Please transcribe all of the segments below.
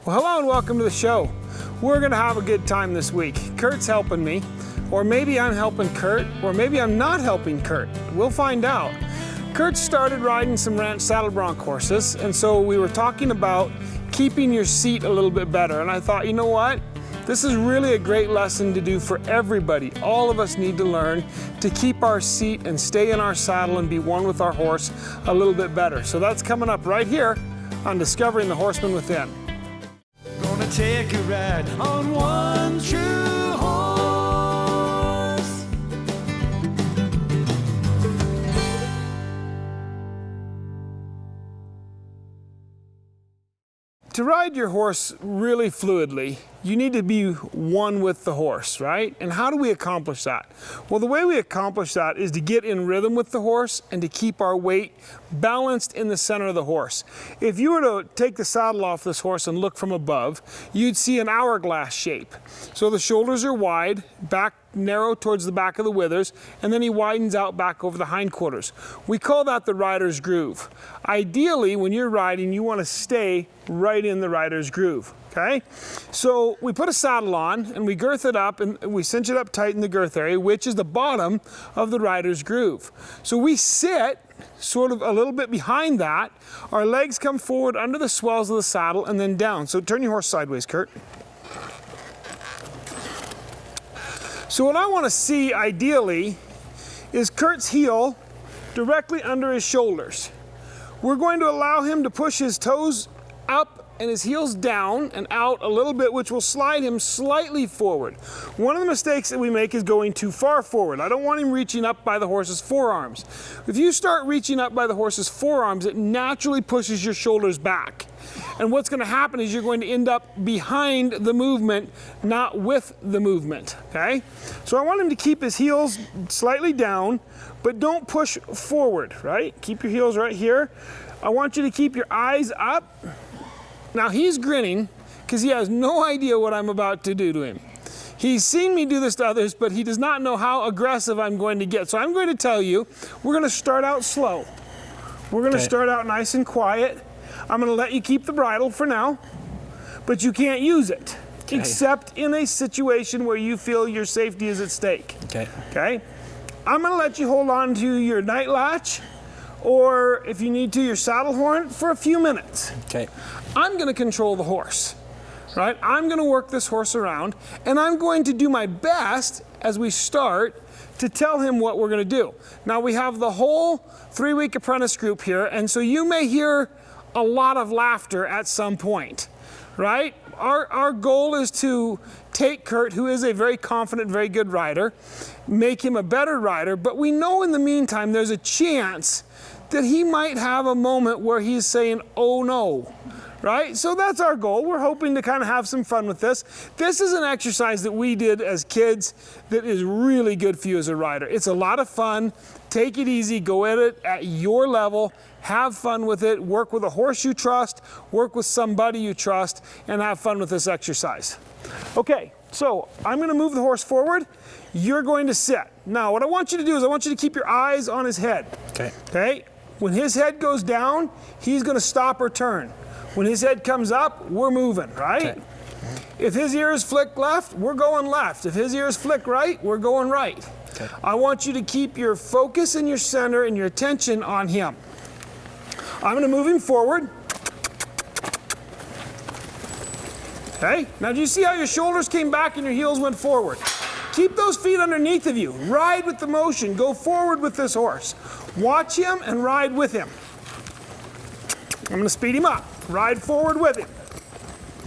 Well, hello and welcome to the show. We're gonna have a good time this week. Kurt's helping me, or maybe I'm helping Kurt, or maybe I'm not helping Kurt. We'll find out. Kurt started riding some ranch saddle bronc horses, and so we were talking about keeping your seat a little bit better. And I thought, you know what? This is really a great lesson to do for everybody. All of us need to learn to keep our seat and stay in our saddle and be one with our horse a little bit better. So that's coming up right here on Discovering the Horseman Within. Gonna take a ride on one true horse. To ride your horse really fluidly, you need to be one with the horse, right? And how do we accomplish that? Well, the way we accomplish that is to get in rhythm with the horse and to keep our weight balanced in the center of the horse. If you were to take the saddle off this horse and look from above, you'd see an hourglass shape. So the shoulders are wide, back narrow towards the back of the withers, and then he widens out back over the hindquarters. We call that the rider's groove. Ideally, when you're riding, you want to stay right in the rider's groove. Okay, so we put a saddle on and we girth it up and we cinch it up tight in the girth area, which is the bottom of the rider's groove. So we sit sort of a little bit behind that. Our legs come forward under the swells of the saddle and then down. So turn your horse sideways, Kurt. So what I want to see ideally is Kurt's heel directly under his shoulders. We're going to allow him to push his toes up and his heels down and out a little bit, which will slide him slightly forward. One of the mistakes that we make is going too far forward. I don't want him reaching up by the horse's forearms. If you start reaching up by the horse's forearms, it naturally pushes your shoulders back. And what's going to happen is you're going to end up behind the movement, not with the movement, okay? So I want him to keep his heels slightly down, but don't push forward, right? Keep your heels right here. I want you to keep your eyes up. Now he's grinning because he has no idea what I'm about to do to him. He's seen me do this to others, but he does not know how aggressive I'm going to get. So I'm going to tell you, we're going to start out slow. We're going to start out nice and quiet. I'm going to let you keep the bridle for now, but you can't use it, except in a situation where you feel your safety is at stake. Okay? I'm going to let you hold on to your night latch, or if you need to, your saddle horn for a few minutes. Okay. I'm going to control the horse, right? I'm going to work this horse around, and I'm going to do my best as we start to tell him what we're going to do. Now we have the whole 3-week apprentice group here, and so you may hear a lot of laughter at some point, right? Our goal is to take Kurt, who is a very confident, very good rider, make him a better rider, but we know in the meantime there's a chance that he might have a moment where he's saying, oh no, right? So that's our goal. We're hoping to kind of have some fun with this. This is an exercise that we did as kids that is really good for you as a rider. It's a lot of fun. Take it easy, go at it at your level, have fun with it, work with a horse you trust, work with somebody you trust, and have fun with this exercise. Okay, so I'm going to move the horse forward. You're going to sit. Now, what I want you to do is I want you to keep your eyes on his head. Okay? When his head goes down, he's going to stop or turn. When his head comes up, we're moving, right? If his ears flick left, we're going left. If his ears flick right, we're going right. I want you to keep your focus and your center and your attention on him. I'm going to move him forward. Okay, now do you see how your shoulders came back and your heels went forward? Keep those feet underneath of you. Ride with the motion. Go forward with this horse. Watch him and ride with him. I'm going to speed him up. Ride forward with him.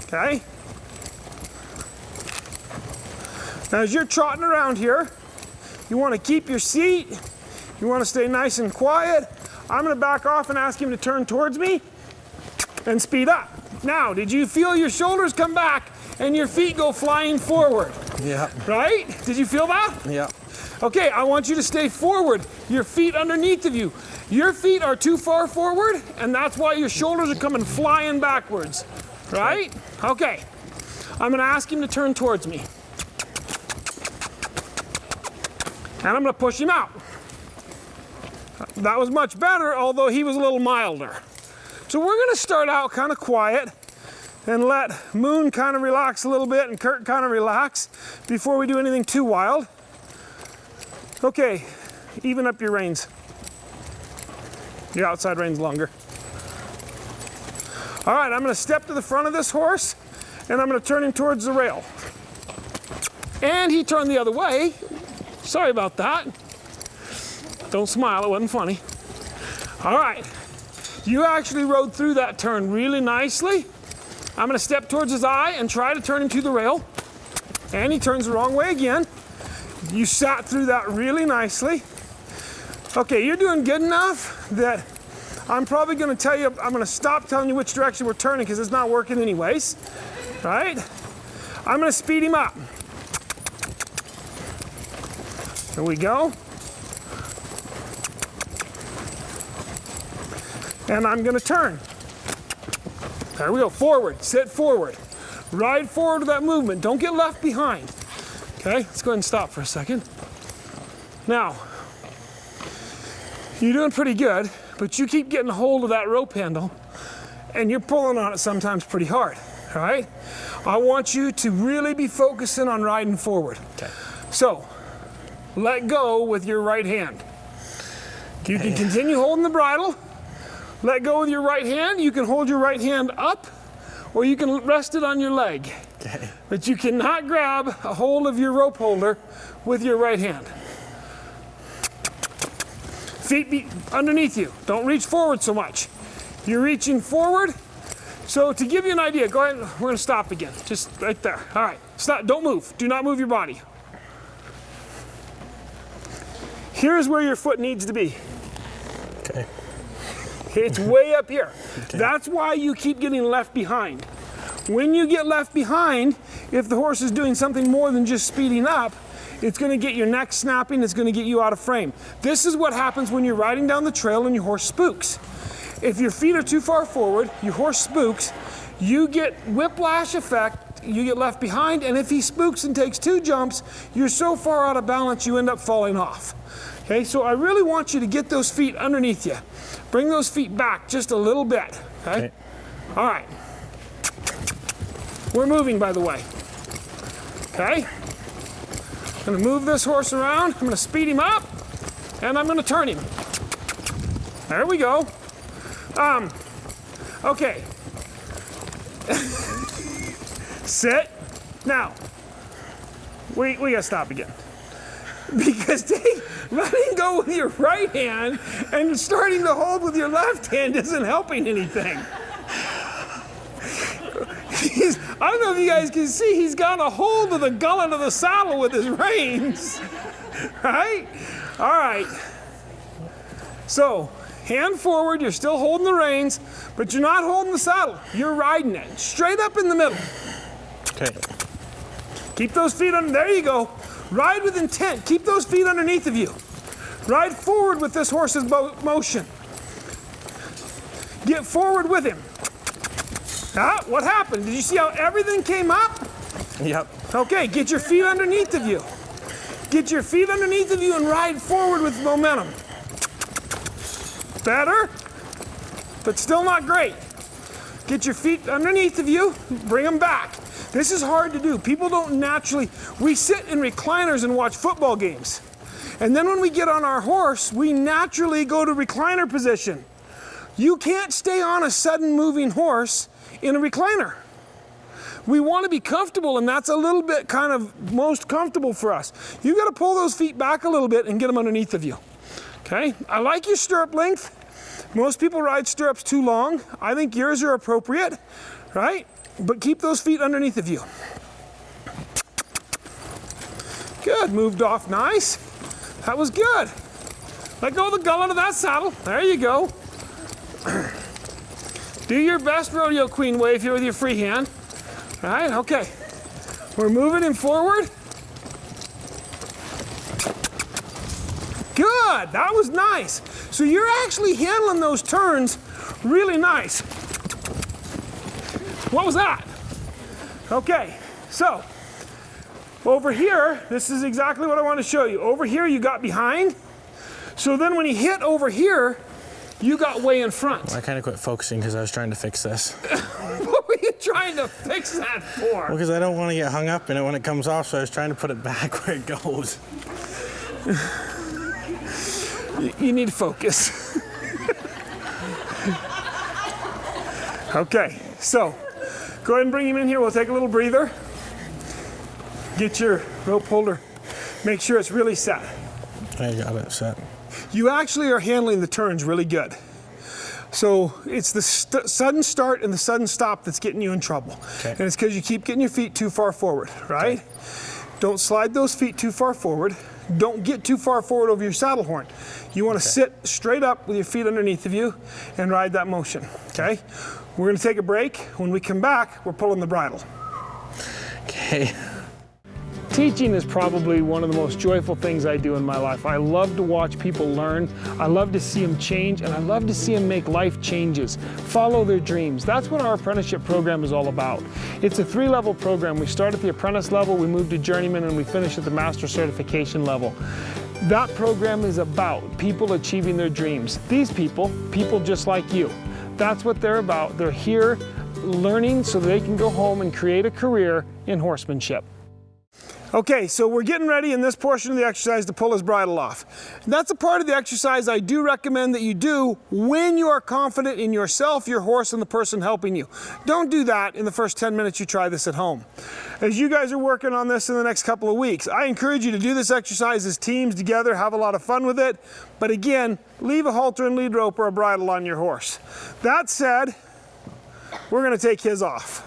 Okay? Now as you're trotting around here, you want to keep your seat. You want to stay nice and quiet. I'm going to back off and ask him to turn towards me and speed up. Now, did you feel your shoulders come back and your feet go flying forward? Yeah. Right? Did you feel that? Yeah. Okay, I want you to stay forward. Your feet underneath of you. Your feet are too far forward, and that's why your shoulders are coming flying backwards. Right? Okay. I'm going to ask him to turn towards me. And I'm going to push him out. That was much better, although he was a little milder. So we're going to start out kind of quiet, and let Moon kind of relax a little bit and Kurt kind of relax before we do anything too wild. Okay, even up your reins. Your outside reins longer. All right, I'm gonna step to the front of this horse and I'm gonna turn him towards the rail. And he turned the other way. Sorry about that. Don't smile, it wasn't funny. All right, you actually rode through that turn really nicely. I'm gonna step towards his eye and try to turn him to the rail. And he turns the wrong way again. You sat through that really nicely. Okay, you're doing good enough that I'm probably gonna tell you, I'm gonna stop telling you which direction we're turning because it's not working anyways, right? I'm gonna speed him up. Here we go. And I'm gonna turn. There we go, forward, sit forward. Ride forward with that movement, don't get left behind. Okay, let's go ahead and stop for a second. Now, you're doing pretty good, but you keep getting a hold of that rope handle and you're pulling on it sometimes pretty hard, all right? I want you to really be focusing on riding forward. Okay. So, let go with your right hand. You can continue holding the bridle. Let go with your right hand. You can hold your right hand up or you can rest it on your leg. Okay. But you cannot grab a hold of your rope holder with your right hand. Feet be underneath you. Don't reach forward so much. You're reaching forward. So to give you an idea, go ahead, we're gonna stop again. Just right there. All right, stop, don't move. Do not move your body. Here's where your foot needs to be. Okay. It's way up here. Okay. That's why you keep getting left behind. When you get left behind, if the horse is doing something more than just speeding up, it's gonna get your neck snapping, it's gonna get you out of frame. This is what happens when you're riding down the trail and your horse spooks. If your feet are too far forward, your horse spooks, you get whiplash effect, you get left behind, and if he spooks and takes 2 jumps, you're so far out of balance you end up falling off. Okay, so I really want you to get those feet underneath you. Bring those feet back just a little bit, okay? All right. We're moving, by the way. Okay? I'm gonna move this horse around, I'm gonna speed him up, and I'm gonna turn him. There we go. Okay. Sit. Now, we gotta stop again. Because letting go with your right hand and starting to hold with your left hand isn't helping anything. I don't know if you guys can see, he's got a hold of the gullet of the saddle with his reins, right? All right. So, hand forward, you're still holding the reins, but you're not holding the saddle. You're riding it straight up in the middle. Okay. Keep those feet on, there you go. Ride with intent, keep those feet underneath of you. Ride forward with this horse's motion. Get forward with him. Ah, what happened? Did you see how everything came up? Yep. Okay, get your feet underneath of you. Get your feet underneath of you and ride forward with momentum. Better, but still not great. Get your feet underneath of you, bring them back. This is hard to do. People don't naturally, we sit in recliners and watch football games. And then when we get on our horse, we naturally go to recliner position. You can't stay on a sudden moving horse in a recliner. We want to be comfortable, and that's a little bit kind of most comfortable for us. You've got to pull those feet back a little bit and get them underneath of you. Okay? I like your stirrup length. Most people ride stirrups too long. I think yours are appropriate, right? But keep those feet underneath of you. Good, moved off nice. That was good. Let go of the gullet of that saddle. There you go. Do your best rodeo queen wave here with your free hand. All right, okay. We're moving him forward. Good, that was nice. So you're actually handling those turns really nice. What was that? Okay, so over here, this is exactly what I want to show you. Over here, you got behind. So then when he hit over here, you got way in front. Well, I kind of quit focusing because I was trying to fix this. What were you trying to fix that for? Because I don't want to get hung up in it when it comes off, so I was trying to put it back where it goes. You need to focus. Okay, so go ahead and bring him in here. We'll take a little breather. Get your rope holder. Make sure it's really set. I got it set. You actually are handling the turns really good. So it's the sudden start and the sudden stop that's getting you in trouble. Okay. And it's because you keep getting your feet too far forward, right? Okay. Don't slide those feet too far forward. Don't get too far forward over your saddle horn. You want to sit straight up with your feet underneath of you and ride that motion, okay? We're going to take a break. When we come back, we're pulling the bridle. Okay. Teaching is probably one of the most joyful things I do in my life. I love to watch people learn. I love to see them change, and I love to see them make life changes, follow their dreams. That's what our apprenticeship program is all about. It's a 3-level program. We start at the apprentice level, we move to journeyman, and we finish at the master certification level. That program is about people achieving their dreams. These people just like you. That's what they're about. They're here learning so they can go home and create a career in horsemanship. Okay, so we're getting ready in this portion of the exercise to pull his bridle off. That's a part of the exercise I do recommend that you do when you are confident in yourself, your horse, and the person helping you. Don't do that in the first 10 minutes you try this at home. As you guys are working on this in the next couple of weeks, I encourage you to do this exercise as teams together, have a lot of fun with it. But again, leave a halter and lead rope or a bridle on your horse. That said, we're going to take his off.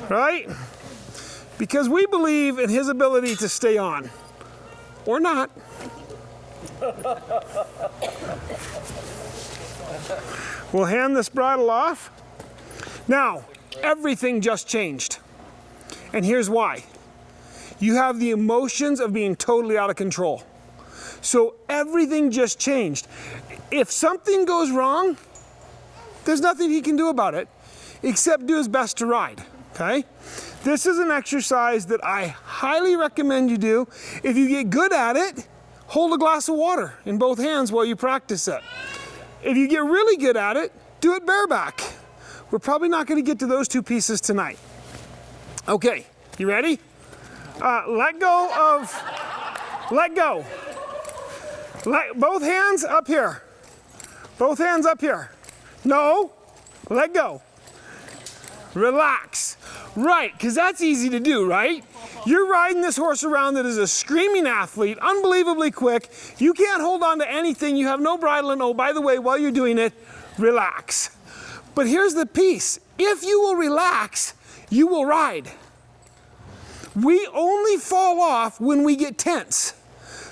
Right? Because we believe in his ability to stay on, or not. We'll hand this bridle off. Now, everything just changed. And here's why. You have the emotions of being totally out of control. So everything just changed. If something goes wrong, there's nothing he can do about it, except do his best to ride, okay? This is an exercise that I highly recommend you do. If you get good at it, hold a glass of water in both hands while you practice it. If you get really good at it, do it bareback. We're probably not going to get to those two pieces tonight. Okay, you ready? Let go. Both hands up here. Both hands up here. No, let go. Relax. Right, because that's easy to do, right? You're riding this horse around that is a screaming athlete, unbelievably quick. You can't hold on to anything. You have no bridle, and oh, by the way, while you're doing it, relax. But here's the piece. If you will relax, you will ride. We only fall off when we get tense.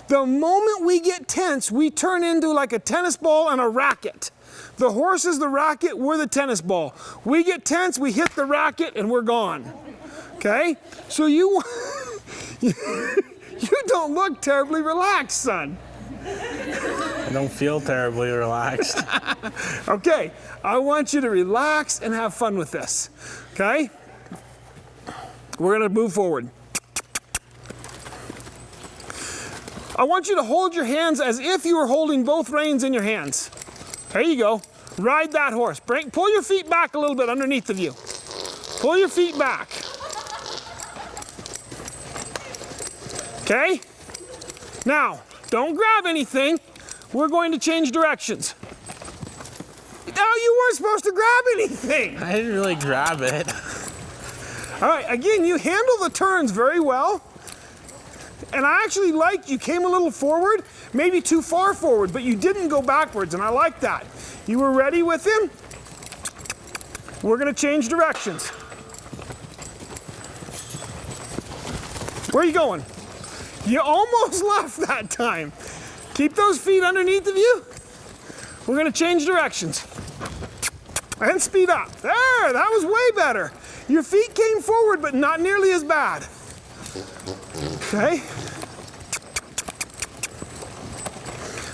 The moment we get tense, we turn into like a tennis ball and a racket. The horse is the racket, we're the tennis ball. We get tense, we hit the racket, and we're gone. Okay? So you don't look terribly relaxed, son. I don't feel terribly relaxed. Okay, I want you to relax and have fun with this. Okay? We're gonna move forward. I want you to hold your hands as if you were holding both reins in your hands. There you go. Ride that horse. Pull your feet back a little bit underneath of you. Pull your feet back. Okay? Now, don't grab anything. We're going to change directions. No, you weren't supposed to grab anything. I didn't really grab it. All right, again, you handle the turns very well. And I actually liked you came a little forward, maybe too far forward, but you didn't go backwards, and I like that. You were ready with him? We're gonna change directions. Where are you going? You almost left that time. Keep those feet underneath of you. We're gonna change directions. And speed up. There, that was way better. Your feet came forward, but not nearly as bad. Okay.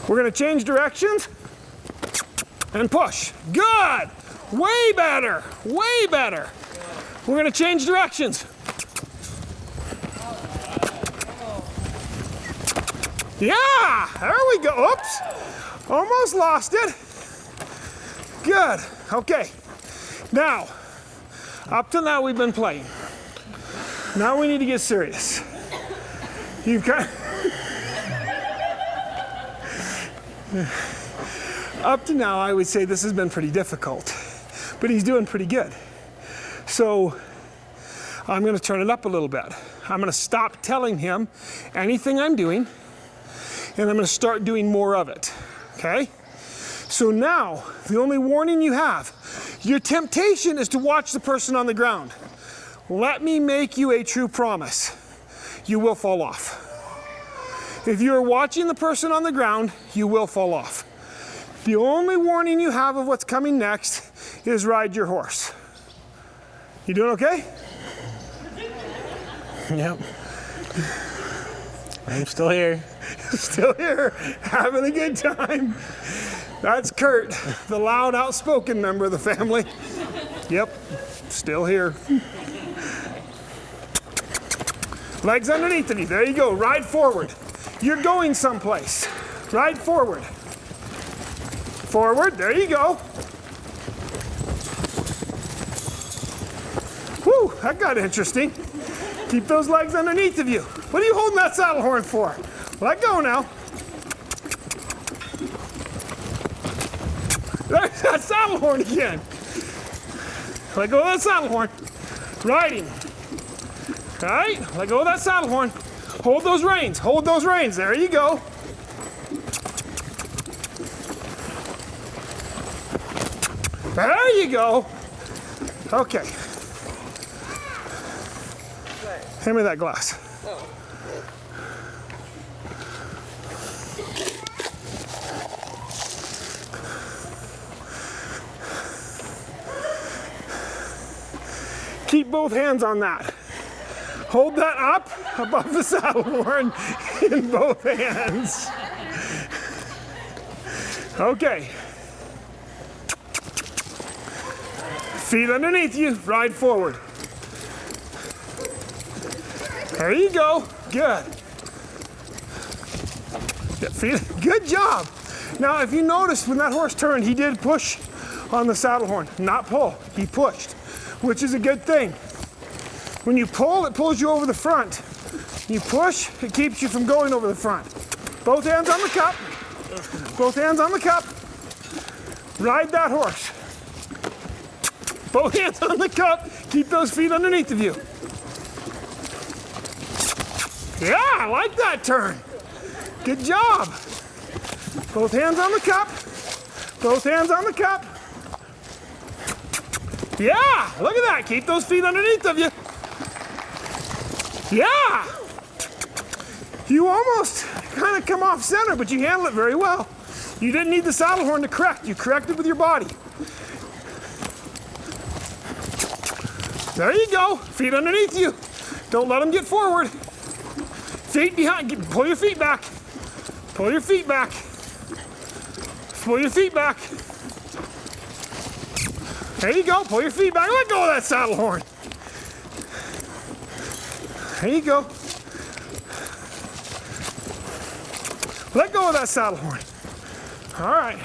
We're gonna change directions and push. Good. Way better. Way better. We're gonna change directions. Yeah, there we go. Oops. Almost lost it. Good. Okay. Now, Up to now we've been playing. Now we need to get serious. You've got up to now I would say this has been pretty difficult, but he's doing pretty good. So I'm going to turn it up a little bit. I'm going to stop telling him anything I'm doing, and I'm going to start doing more of it, okay? So now, the only warning you have, your temptation is to watch the person on the ground. Let me make you a true promise. You will fall off. If you're watching the person on the ground, you will fall off. The only warning you have of what's coming next is ride your horse. You doing okay? Yep. I'm still here. Still here, having a good time. That's Kurt, the loud, outspoken member of the family. Yep, still here. Legs underneath of you. There you go. Ride forward. You're going someplace. Ride forward. Forward. There you go. Whew, that got interesting. Keep those legs underneath of you. What are you holding that saddle horn for? Let go now. There's that saddle horn again. Let go of that saddle horn. Riding. All right, let go of that saddle horn. Hold those reins. Hold those reins. There you go. There you go. Okay. Hand me that glass. Keep both hands on that. Hold that up above the saddle horn in both hands. Okay. Feet underneath you, ride forward. There you go, good. Good job. Now, if you notice when that horse turned, he did push on the saddle horn, not pull, he pushed, which is a good thing. When you pull, it pulls you over the front. You push, it keeps you from going over the front. Both hands on the cup. Both hands on the cup. Ride that horse. Both hands on the cup. Keep those feet underneath of you. Yeah, I like that turn. Good job. Both hands on the cup. Both hands on the cup. Yeah, look at that. Keep those feet underneath of you. Yeah! You almost kind of come off center, but you handle it very well. You didn't need the saddle horn to correct. You corrected with your body. There you go. Feet underneath you. Don't let them get forward. Feet behind. Pull your feet back. Pull your feet back. Pull your feet back. There you go. Pull your feet back. Let go of that saddle horn. There you go. Let go of that saddle horn. All right.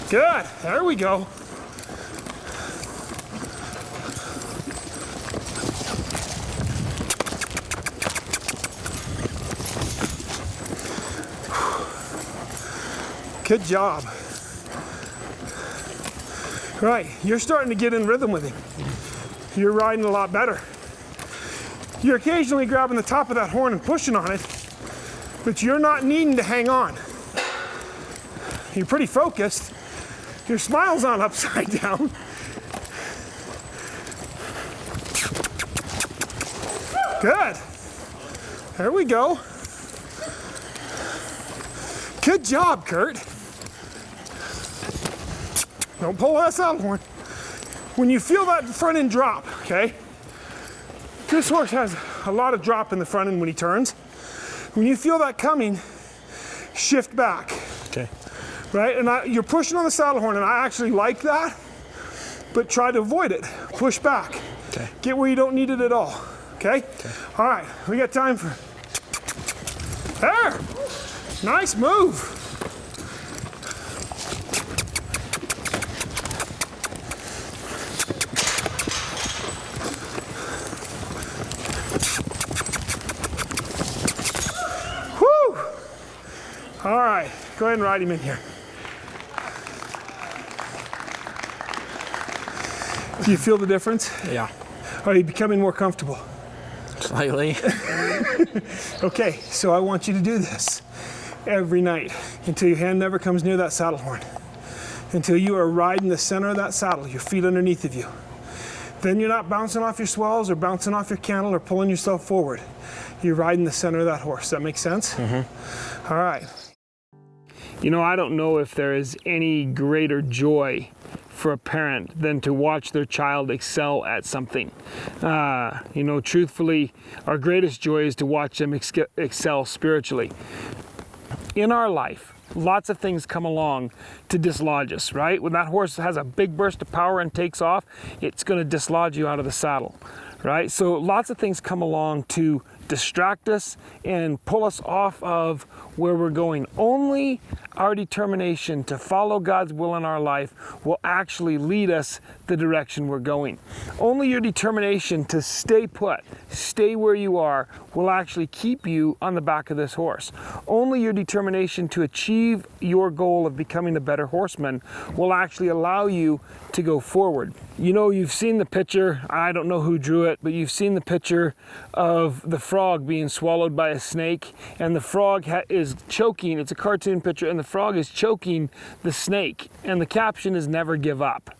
Good. There we go. Good job. Right, you're starting to get in rhythm with him. You're riding a lot better. You're occasionally grabbing the top of that horn and pushing on it, but you're not needing to hang on. You're pretty focused. Your smile's on upside down. Good. There we go. Good job, Kurt. Don't pull that saddle horn. When you feel that front end drop, okay? This horse has a lot of drop in the front end when he turns. When you feel that coming, shift back. Okay. Right? And you're pushing on the saddle horn, and I actually like that, but try to avoid it. Push back. Okay. Get where you don't need it at all. Okay? All right, we got time for. There! Nice move. right, go ahead and ride him in here. Do you feel the difference? Yeah. Are you becoming more comfortable? Slightly. Okay, so I want you to do this every night until your hand never comes near that saddle horn. Until you are riding the center of that saddle, your feet underneath of you. Then you're not bouncing off your swells or bouncing off your cantle or pulling yourself forward. You're riding the center of that horse. Does that make sense? Mm-hmm. All right. You know, I don't know if there is any greater joy for a parent than to watch their child excel at something. You know, truthfully, our greatest joy is to watch them excel spiritually. In our life, lots of things come along to dislodge us, right? When that horse has a big burst of power and takes off, it's going to dislodge you out of the saddle, right? So lots of things come along to distract us and pull us off of where we're going. Only our determination to follow God's will in our life will actually lead us the direction we're going. Only your determination to stay put, stay where you are, will actually keep you on the back of this horse. Only your determination to achieve your goal of becoming a better horseman will actually allow you to go forward. You know, you've seen the picture, I don't know who drew it, but you've seen the picture of the frog being swallowed by a snake, and the frog is choking. It's a cartoon picture, and the frog is choking the snake, and the caption is "Never give up."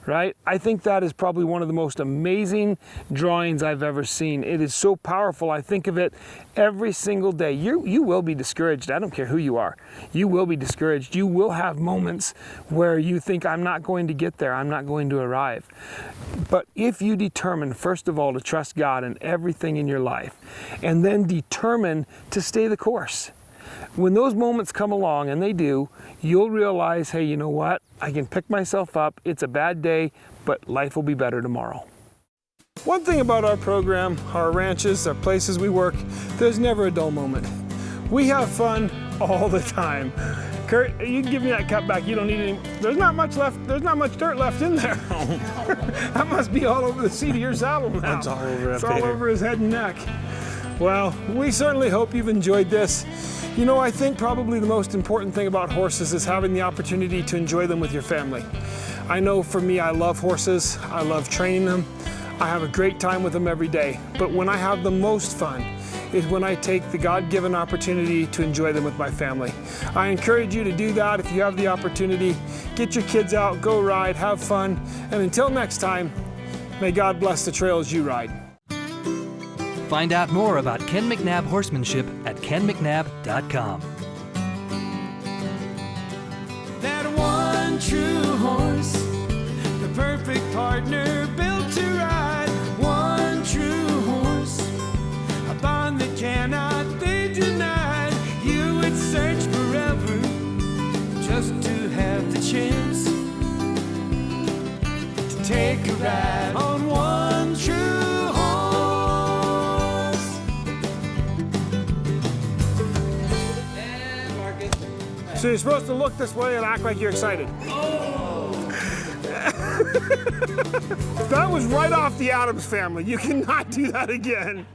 Right? I think that is probably one of the most amazing drawings I've ever seen. It is so powerful. I think of it every single day. You will be discouraged. I don't care who you are. You will be discouraged. You will have moments where you think, I'm not going to get there. I'm not going to arrive. But if you determine, first of all, to trust God in everything in your life, and then determine to stay the course, when those moments come along, and they do, you'll realize, hey, you know what? I can pick myself up. It's a bad day, but life will be better tomorrow. One thing about our program, our ranches, our places we work, there's never a dull moment. We have fun all the time. Kurt, you can give me that cut back. You don't need any. There's not much left. There's not much dirt left in there. That must be all over the seat of your saddle now. It's all over. It's all over his head and neck. Well, we certainly hope you've enjoyed this. You know, I think probably the most important thing about horses is having the opportunity to enjoy them with your family. I know for me, I love horses. I love training them. I have a great time with them every day. But when I have the most fun is when I take the God-given opportunity to enjoy them with my family. I encourage you to do that if you have the opportunity. Get your kids out, go ride, have fun. And until next time, may God bless the trails you ride. Find out more about Ken McNabb horsemanship at kenmcnabb.com. That one true horse, the perfect partner built to ride. One true horse, a bond that cannot be denied. You would search forever just to have the chance to take a ride on one true horse. So you're supposed to look this way and act like you're excited. Oh. That was right off the Addams Family. You cannot do that again.